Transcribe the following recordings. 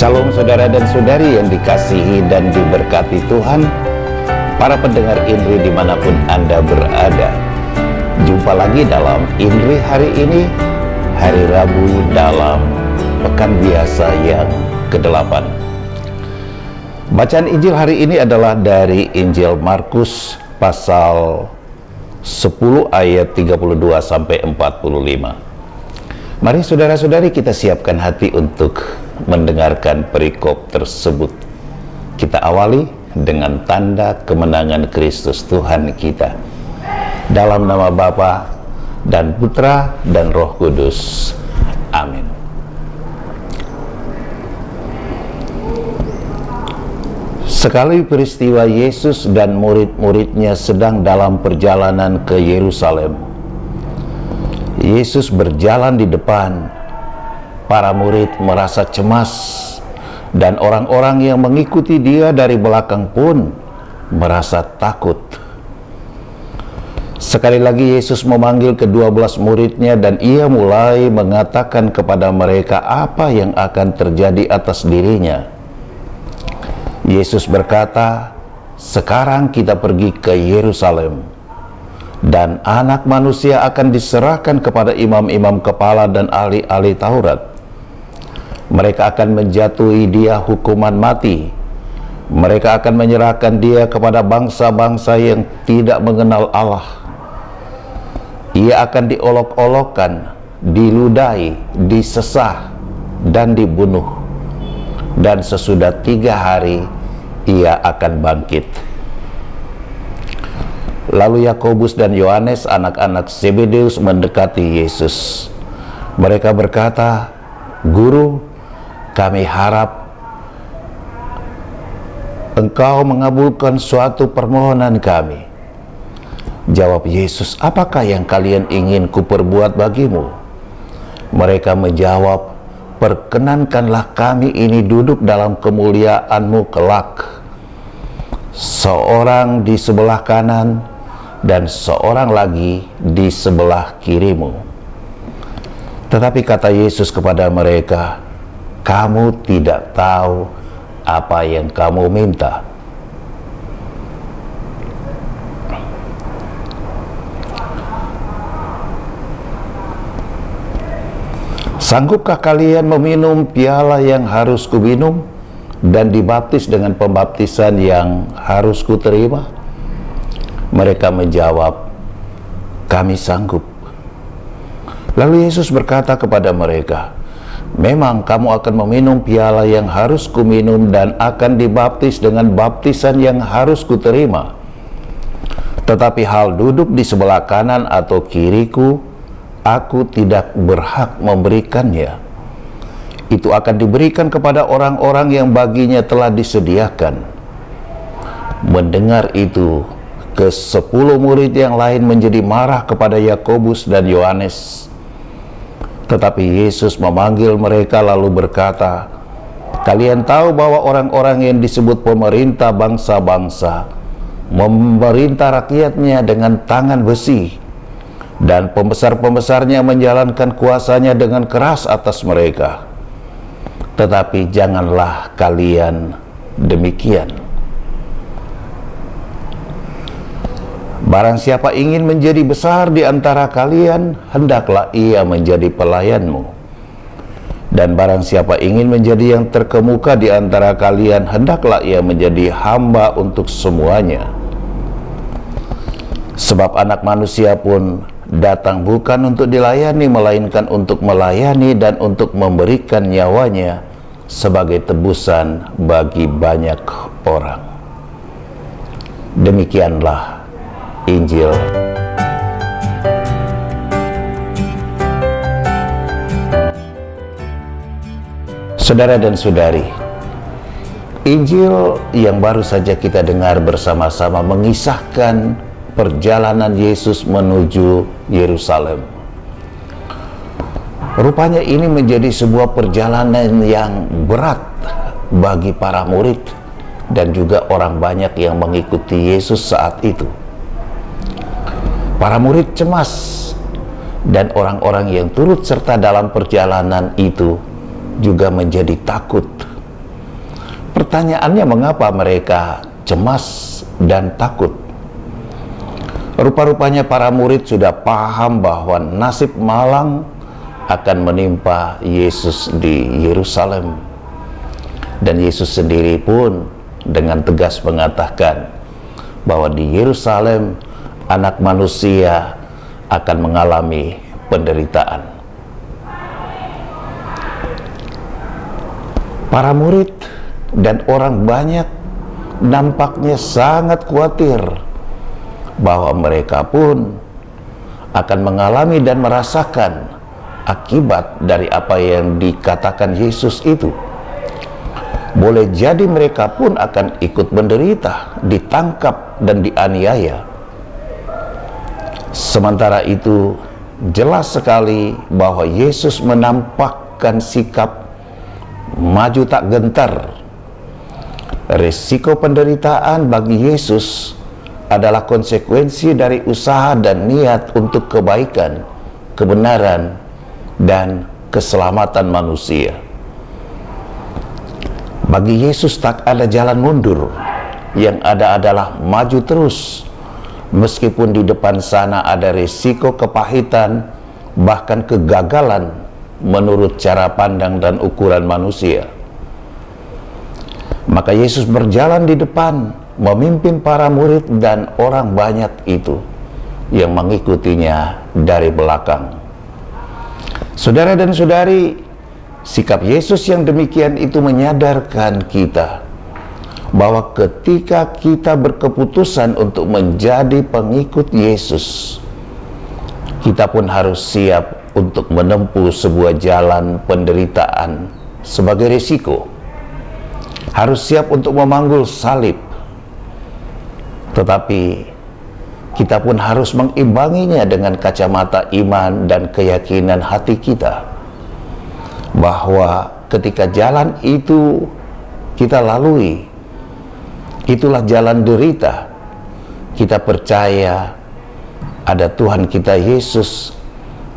Shalom saudara dan saudari yang dikasihi dan diberkati Tuhan, para pendengar INRI dimanapun Anda berada. Jumpa lagi dalam INRI hari ini, hari Rabu dalam Pekan Biasa yang ke-8. Bacaan Injil hari ini adalah dari Injil Markus pasal 10 ayat 32 sampai 45. Mari saudara-saudari kita siapkan hati untuk mendengarkan perikop tersebut. Kita awali dengan tanda kemenangan Kristus Tuhan kita. Dalam nama Bapa dan Putra dan Roh Kudus. Amin. Sekali peristiwa Yesus dan murid-muridnya sedang dalam perjalanan ke Yerusalem. Yesus berjalan di depan. Para murid merasa cemas, dan orang-orang yang mengikuti dia dari belakang pun merasa takut. Sekali lagi Yesus memanggil ke-12 muridnya, dan ia mulai mengatakan kepada mereka apa yang akan terjadi atas dirinya. Yesus berkata, "Sekarang kita pergi ke Yerusalem, dan Anak Manusia akan diserahkan kepada imam-imam kepala dan ahli-ahli Taurat. Mereka akan menjatuhi dia hukuman mati. Mereka akan menyerahkan dia kepada bangsa-bangsa yang tidak mengenal Allah. Ia akan diolok-olokkan, diludahi, disesah, dan dibunuh. Dan sesudah 3 hari, ia akan bangkit." Lalu Yakobus dan Yohanes, anak-anak Zebedeus, mendekati Yesus. Mereka berkata, "Guru, kami harap Engkau mengabulkan suatu permohonan kami." Jawab Yesus, "Apakah yang kalian ingin kuperbuat bagimu?" Mereka menjawab, "Perkenankanlah kami ini duduk dalam kemuliaan-Mu kelak. Seorang di sebelah kanan dan seorang lagi di sebelah kiri-Mu." Tetapi kata Yesus kepada mereka, "Kamu tidak tahu apa yang kamu minta." "Sanggupkah kalian meminum piala yang harus kuminum dan dibaptis dengan pembaptisan yang harus kuterima?" Mereka menjawab, "Kami sanggup." Lalu Yesus berkata kepada mereka, "Memang kamu akan meminum piala yang harus kuminum dan akan dibaptis dengan baptisan yang harus kuterima. Tetapi hal duduk di sebelah kanan atau kiriku, aku tidak berhak memberikannya. Itu akan diberikan kepada orang-orang yang baginya telah disediakan." Mendengar itu, ke-10 murid yang lain menjadi marah kepada Yakobus dan Yohanes. Tetapi Yesus memanggil mereka lalu berkata, "Kalian tahu bahwa orang-orang yang disebut pemerintah bangsa-bangsa memerintah rakyatnya dengan tangan besi, dan pembesar-pembesarnya menjalankan kuasanya dengan keras atas mereka. Tetapi janganlah kalian demikian. Barang siapa ingin menjadi besar di antara kalian, hendaklah ia menjadi pelayanmu. Dan barang siapa ingin menjadi yang terkemuka di antara kalian, hendaklah ia menjadi hamba untuk semuanya. Sebab Anak Manusia pun datang bukan untuk dilayani, melainkan untuk melayani dan untuk memberikan nyawanya sebagai tebusan bagi banyak orang." Demikianlah Injil. Saudara dan saudari, Injil yang baru saja kita dengar bersama-sama mengisahkan perjalanan Yesus menuju Yerusalem. Rupanya ini menjadi sebuah perjalanan yang berat bagi para murid dan juga orang banyak yang mengikuti Yesus saat itu. Para murid cemas, dan orang-orang yang turut serta dalam perjalanan itu juga menjadi takut Pertanyaannya, mengapa mereka cemas dan takut? Rupa-rupanya para murid sudah paham bahwa nasib malang akan menimpa Yesus di Yerusalem. Dan Yesus sendiri pun dengan tegas mengatakan bahwa di Yerusalem Anak Manusia akan mengalami penderitaan. Para murid dan orang banyak nampaknya sangat khawatir bahwa mereka pun akan mengalami dan merasakan akibat dari apa yang dikatakan Yesus itu. Boleh jadi mereka pun akan ikut menderita, ditangkap dan dianiaya. Sementara itu, jelas sekali bahwa Yesus menampakkan sikap maju tak gentar. Risiko penderitaan bagi Yesus adalah konsekuensi dari usaha dan niat untuk kebaikan, kebenaran, dan keselamatan manusia. Bagi Yesus tak ada jalan mundur, yang ada adalah maju terus, meskipun di depan sana ada risiko kepahitan, bahkan kegagalan menurut cara pandang dan ukuran manusia. Maka Yesus berjalan di depan, memimpin para murid dan orang banyak itu yang mengikutinya dari belakang. Saudara dan saudari, sikap Yesus yang demikian itu menyadarkan kita bahwa ketika kita berkeputusan untuk menjadi pengikut Yesus, kita pun harus siap untuk menempuh sebuah jalan penderitaan sebagai risiko. Harus siap untuk memanggul salib. Tetapi kita pun harus mengimbanginya dengan kacamata iman dan keyakinan hati kita bahwa ketika jalan itu kita lalui, itulah jalan derita. Kita percaya ada Tuhan kita Yesus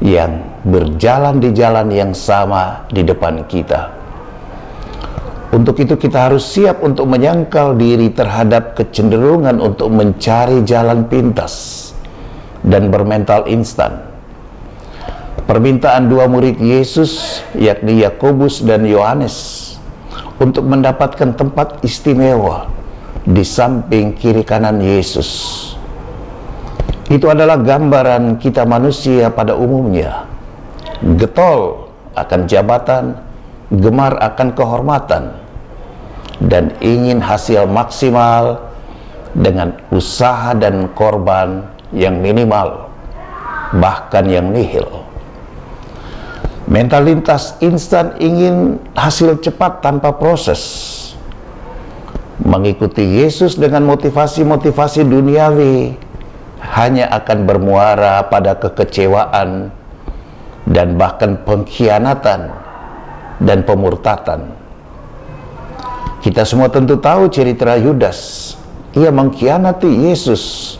yang berjalan di jalan yang sama di depan kita. Untuk itu kita harus siap untuk menyangkal diri terhadap kecenderungan untuk mencari jalan pintas dan bermental instan. Permintaan dua murid Yesus, yakni Yakobus dan Yohanes, untuk mendapatkan tempat istimewa di samping kiri kanan Yesus, itu adalah gambaran kita manusia pada umumnya. Getol akan jabatan, gemar akan kehormatan, dan ingin hasil maksimal dengan usaha dan korban yang minimal, bahkan yang nihil. Mentalitas instan ingin hasil cepat tanpa proses. Mengikuti Yesus dengan motivasi-motivasi duniawi hanya akan bermuara pada kekecewaan dan bahkan pengkhianatan dan pemurtatan. Kita semua tentu tahu cerita Yudas. Ia mengkhianati Yesus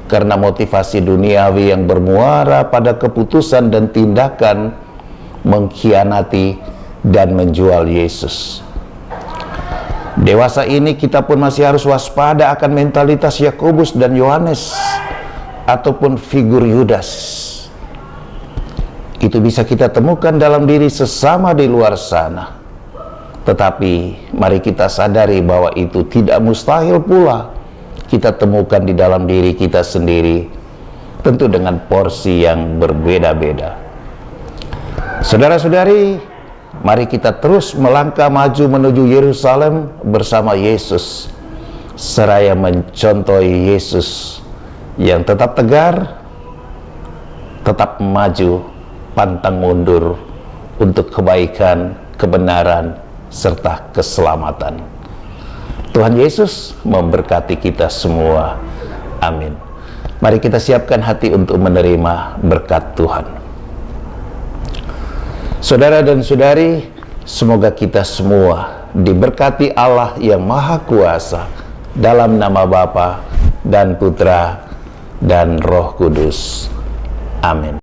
karena motivasi duniawi yang bermuara pada keputusan dan tindakan mengkhianati dan menjual Yesus. Dewasa ini kita pun masih harus waspada akan mentalitas Yakobus dan Yohanes ataupun figur Yudas. Itu bisa kita temukan dalam diri sesama di luar sana. Tetapi mari kita sadari bahwa itu tidak mustahil pula kita temukan di dalam diri kita sendiri, tentu dengan porsi yang berbeda-beda. Saudara-saudari, mari kita terus melangkah maju menuju Yerusalem bersama Yesus, seraya mencontohi Yesus yang tetap tegar, tetap maju, pantang mundur untuk kebaikan, kebenaran, serta keselamatan. Tuhan Yesus memberkati kita semua. Amin. Mari kita siapkan hati untuk menerima berkat Tuhan. Saudara dan saudari, semoga kita semua diberkati Allah yang Maha Kuasa, dalam nama Bapa dan Putra dan Roh Kudus. Amin.